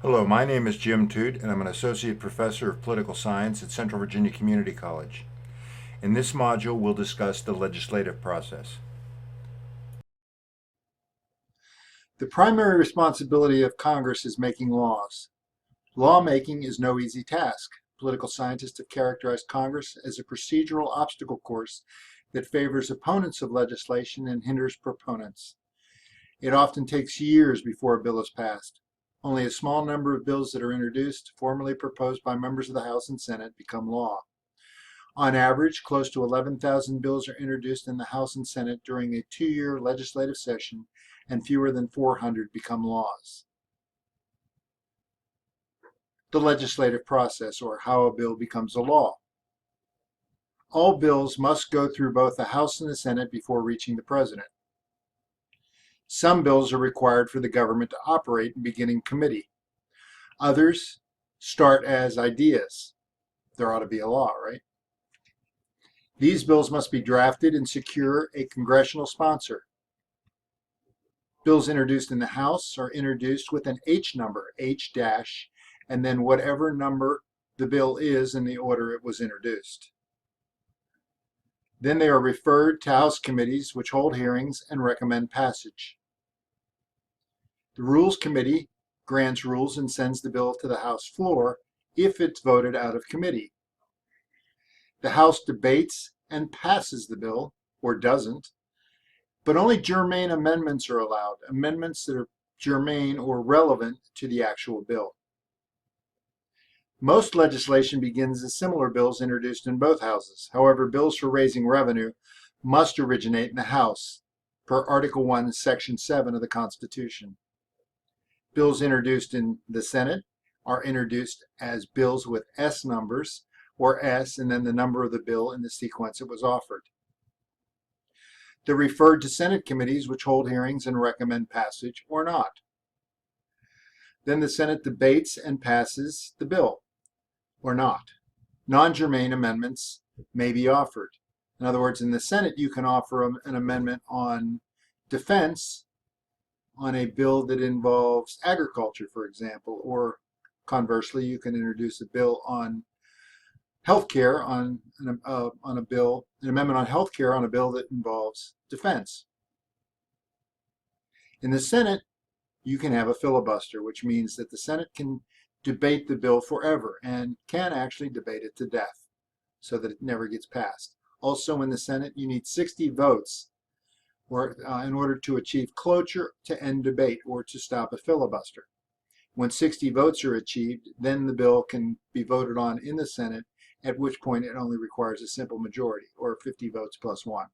Hello, my name is Jim Toot, and I'm an Associate Professor of Political Science at Central Virginia Community College. In this module, we'll discuss the legislative process. The primary responsibility of Congress is making laws. Lawmaking is no easy task. Political scientists have characterized Congress as a procedural obstacle course that favors opponents of legislation and hinders proponents. It often takes years before a bill is passed. Only a small number of bills that are introduced, formally proposed by members of the House and Senate, become law. On average, close to 11,000 bills are introduced in the House and Senate during a 2-year legislative session, and fewer than 400 become laws. The legislative process, or how a bill becomes a law. All bills must go through both the House and the Senate before reaching the President. Some bills are required for the government to operate and begin in committee. Others start as ideas. There ought to be a law, right? These bills must be drafted and secure a congressional sponsor. Bills introduced in the House are introduced with an H number, H dash, and then whatever number the bill is in the order it was introduced. Then they are referred to House committees, which hold hearings and recommend passage. The Rules Committee grants rules and sends the bill to the House floor if it's voted out of committee. The House debates and passes the bill, or doesn't, but only germane amendments are allowed, amendments that are germane or relevant to the actual bill. Most legislation begins as similar bills introduced in both houses. However, bills for raising revenue must originate in the House, per Article 1, Section 7 of the Constitution. Bills introduced in the Senate are introduced as bills with S numbers, or S, and then the number of the bill in the sequence it was offered. They're referred to Senate committees, which hold hearings and recommend passage or not. Then the Senate debates and passes the bill, or not. Non-germane amendments may be offered. In other words, in the Senate, you can offer an amendment on defense on a bill that involves agriculture, for example, or conversely, you can introduce a bill on healthcare on a bill, an amendment on healthcare on a bill that involves defense. In the Senate, you can have a filibuster, which means that the Senate can debate the bill forever and can actually debate it to death so that it never gets passed. Also in the Senate, you need 60 votes in order to achieve cloture to end debate or to stop a filibuster. When 60 votes are achieved, then the bill can be voted on in the Senate, at which point it only requires a simple majority, or 50 votes plus 1.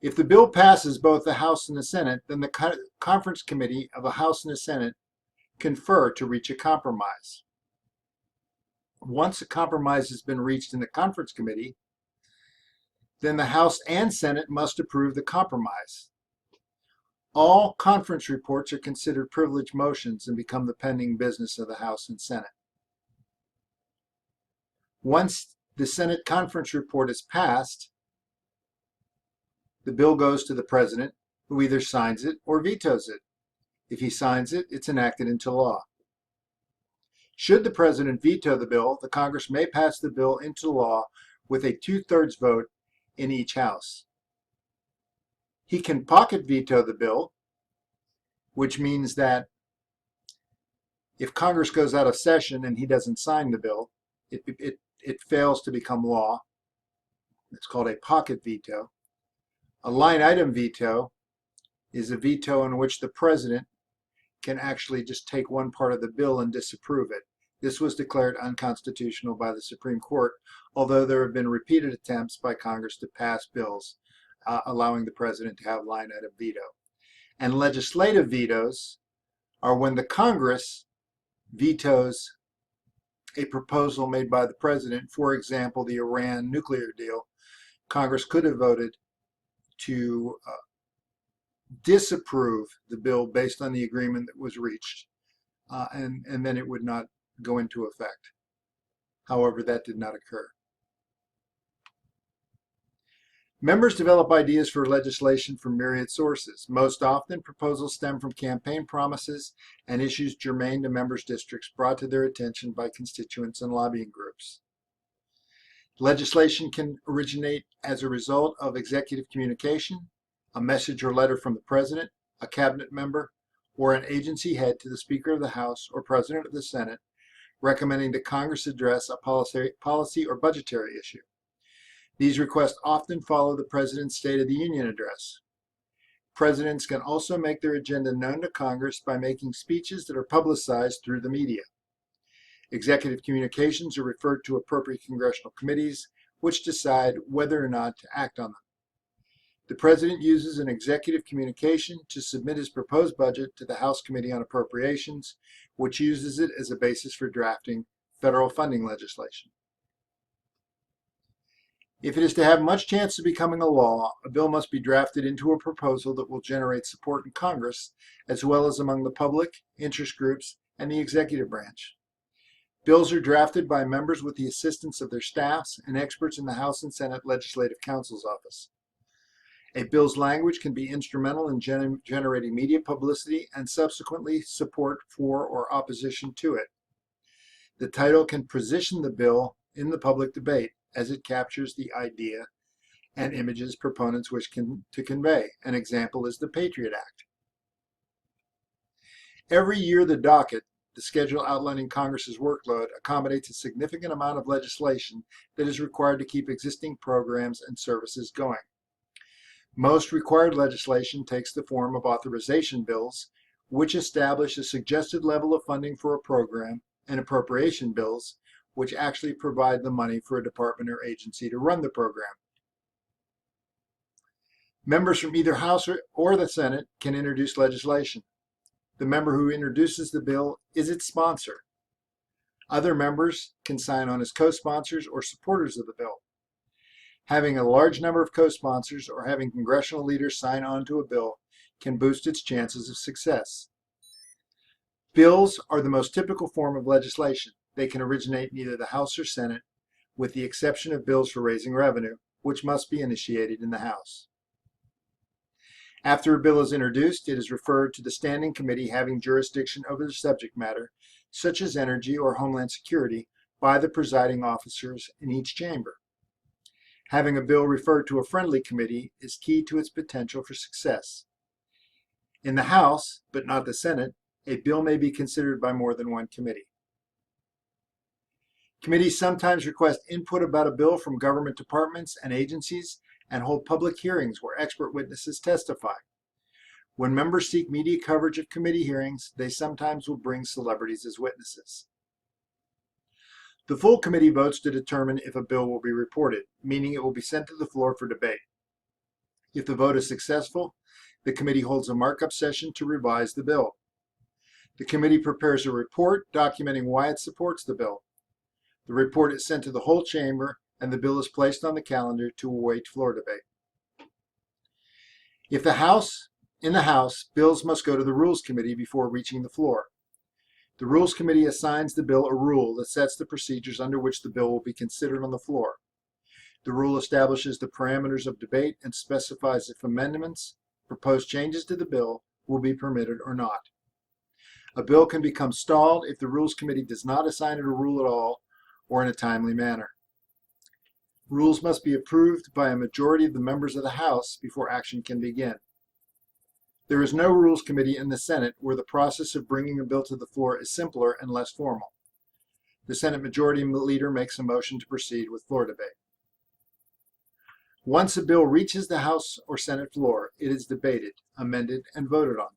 If the bill passes both the House and the Senate, then the conference committee of the House and the Senate confer to reach a compromise. Once a compromise has been reached in the conference committee, then the House and Senate must approve the compromise. All conference reports are considered privileged motions and become the pending business of the House and Senate. Once the Senate conference report is passed, the bill goes to the President, who either signs it or vetoes it. If he signs it, it's enacted into law. Should the President veto the bill, the Congress may pass the bill into law with a 2/3 vote in each House. He can pocket veto the bill, which means that if Congress goes out of session and he doesn't sign the bill, it fails to become law. It's called a pocket veto. A line item veto is a veto in which the President can actually just take one part of the bill and disapprove it. This was declared unconstitutional by the Supreme Court, although there have been repeated attempts by Congress to pass bills allowing the President to have line item veto. And legislative vetoes are when the Congress vetoes a proposal made by the President. For example, the Iran nuclear deal. Congress could have voted to disapprove the bill based on the agreement that was reached, and then it would not go into effect. However, that did not occur. Members develop ideas for legislation from myriad sources. Most often, proposals stem from campaign promises and issues germane to members' districts brought to their attention by constituents and lobbying groups. Legislation can originate as a result of executive communication, a message or letter from the president, a cabinet member, or an agency head to the Speaker of the House or President of the Senate, recommending that Congress address a policy or budgetary issue. These requests often follow the President's State of the Union address. Presidents can also make their agenda known to Congress by making speeches that are publicized through the media. Executive communications are referred to appropriate congressional committees, which decide whether or not to act on them. The President uses an executive communication to submit his proposed budget to the House Committee on Appropriations, which uses it as a basis for drafting federal funding legislation. If it is to have much chance of becoming a law, a bill must be drafted into a proposal that will generate support in Congress, as well as among the public, interest groups, and the executive branch. Bills are drafted by members with the assistance of their staffs and experts in the House and Senate Legislative Counsel's office. A bill's language can be instrumental in generating media publicity and subsequently support for or opposition to it. The title can position the bill in the public debate as it captures the idea and images proponents wish to convey. An example is the Patriot Act. Every year, the docket, the schedule outlining Congress's workload, accommodates a significant amount of legislation that is required to keep existing programs and services going. Most required legislation takes the form of authorization bills, which establish a suggested level of funding for a program, and appropriation bills, which actually provide the money for a department or agency to run the program. Members from either House or the Senate can introduce legislation. The member who introduces the bill is its sponsor. Other members can sign on as co-sponsors or supporters of the bill. Having a large number of co-sponsors or having congressional leaders sign on to a bill can boost its chances of success. Bills are the most typical form of legislation. They can originate in either the House or Senate, with the exception of bills for raising revenue, which must be initiated in the House. After a bill is introduced, it is referred to the standing committee having jurisdiction over the subject matter, such as energy or homeland security, by the presiding officers in each chamber. Having a bill referred to a friendly committee is key to its potential for success. In the House, but not the Senate, a bill may be considered by more than one committee. Committees sometimes request input about a bill from government departments and agencies and hold public hearings where expert witnesses testify. When members seek media coverage of committee hearings, they sometimes will bring celebrities as witnesses. The full committee votes to determine if a bill will be reported, meaning it will be sent to the floor for debate. If the vote is successful, the committee holds a markup session to revise the bill. The committee prepares a report documenting why it supports the bill. The report is sent to the whole chamber, and the bill is placed on the calendar to await floor debate. In the House, bills must go to the Rules Committee before reaching the floor. The Rules Committee assigns the bill a rule that sets the procedures under which the bill will be considered on the floor. The rule establishes the parameters of debate and specifies if amendments, proposed changes to the bill, will be permitted or not. A bill can become stalled if the Rules Committee does not assign it a rule at all or in a timely manner. Rules must be approved by a majority of the members of the House before action can begin. There is no Rules Committee in the Senate, where the process of bringing a bill to the floor is simpler and less formal. The Senate Majority Leader makes a motion to proceed with floor debate. Once a bill reaches the House or Senate floor, it is debated, amended, and voted on.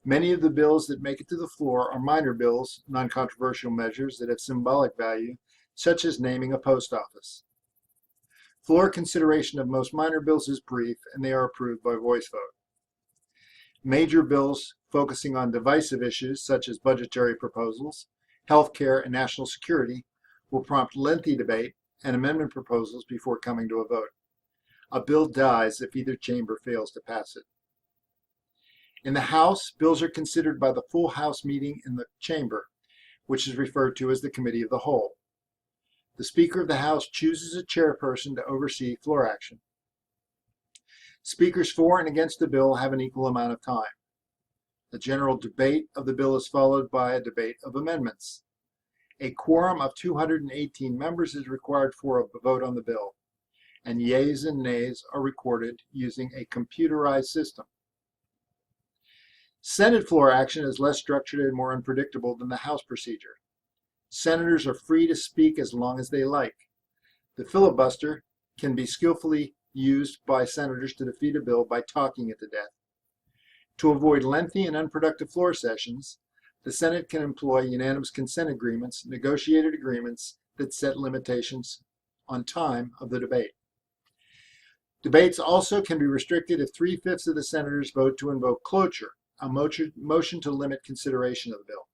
Many of the bills that make it to the floor are minor bills, non-controversial measures that have symbolic value, such as naming a post office. Floor consideration of most minor bills is brief, and they are approved by voice vote. Major bills focusing on divisive issues, such as budgetary proposals, health care, and national security, will prompt lengthy debate and amendment proposals before coming to a vote. A bill dies if either chamber fails to pass it. In the House, bills are considered by the full House meeting in the chamber, which is referred to as the Committee of the Whole. The Speaker of the House chooses a chairperson to oversee floor action. Speakers for and against the bill have an equal amount of time. A general debate of the bill is followed by a debate of amendments. A quorum of 218 members is required for a vote on the bill, and yeas and nays are recorded using a computerized system. Senate floor action is less structured and more unpredictable than the House procedure. Senators are free to speak as long as they like. The filibuster can be skillfully used by senators to defeat a bill by talking it to death. To avoid lengthy and unproductive floor sessions, the Senate can employ unanimous consent agreements, negotiated agreements that set limitations on time of the debate. Debates also can be restricted if 3/5 of the senators vote to invoke cloture, a motion to limit consideration of the bill.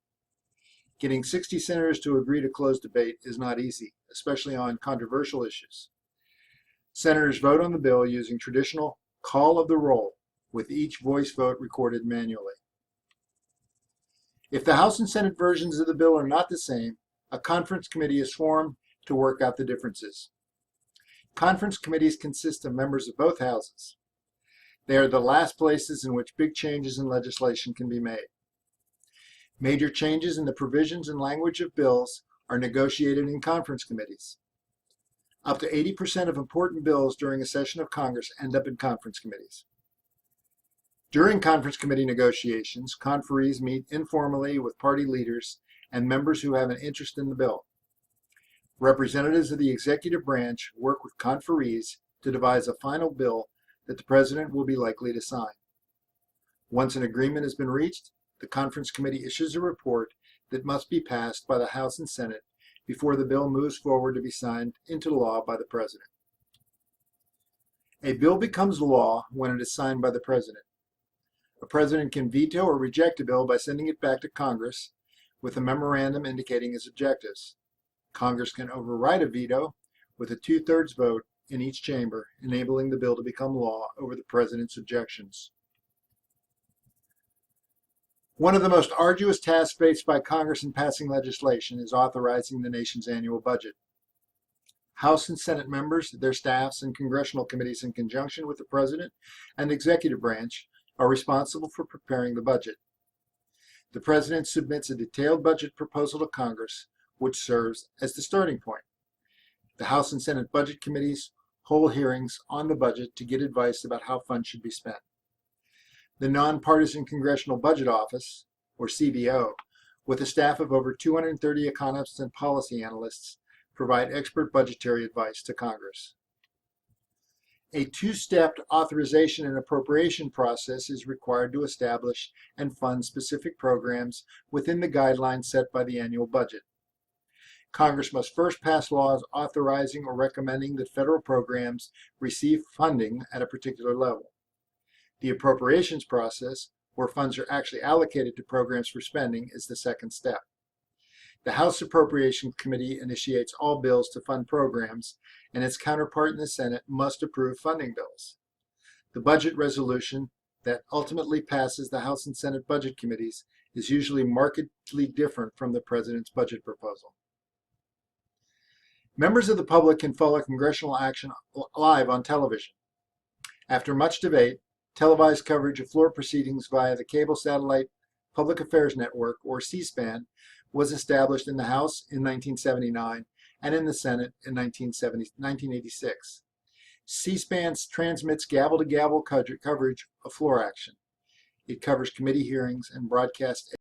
Getting 60 senators to agree to close debate is not easy, especially on controversial issues. Senators vote on the bill using traditional call of the roll, with each voice vote recorded manually. If the House and Senate versions of the bill are not the same, a conference committee is formed to work out the differences. Conference committees consist of members of both houses. They are the last places in which big changes in legislation can be made. Major changes in the provisions and language of bills are negotiated in conference committees. Up to 80% of important bills during a session of Congress end up in conference committees. During conference committee negotiations, conferees meet informally with party leaders and members who have an interest in the bill. Representatives of the executive branch work with conferees to devise a final bill that the president will be likely to sign. Once an agreement has been reached, the conference committee issues a report that must be passed by the House and Senate before the bill moves forward to be signed into law by the president. A bill becomes law when it is signed by the president. A president can veto or reject a bill by sending it back to Congress with a memorandum indicating his objectives. Congress can override a veto with a 2/3 vote in each chamber, enabling the bill to become law over the president's objections. One of the most arduous tasks faced by Congress in passing legislation is authorizing the nation's annual budget. House and Senate members, their staffs, and congressional committees in conjunction with the president and the executive branch are responsible for preparing the budget. The president submits a detailed budget proposal to Congress, which serves as the starting point. The House and Senate budget committees hold hearings on the budget to get advice about how funds should be spent. The Nonpartisan Congressional Budget Office, or CBO, with a staff of over 230 economists and policy analysts, provide expert budgetary advice to Congress. A two-stepped authorization and appropriation process is required to establish and fund specific programs within the guidelines set by the annual budget. Congress must first pass laws authorizing or recommending that federal programs receive funding at a particular level. The appropriations process, where funds are actually allocated to programs for spending, is the second step. The House Appropriations Committee initiates all bills to fund programs, and its counterpart in the Senate must approve funding bills. The budget resolution that ultimately passes the House and Senate budget committees is usually markedly different from the president's budget proposal. Members of the public can follow congressional action live on television. After much debate, televised coverage of floor proceedings via the Cable Satellite Public Affairs Network, or C-SPAN, was established in the House in 1979 and in the Senate in 1986. C-SPAN transmits gavel-to-gavel coverage of floor action. It covers committee hearings and broadcasts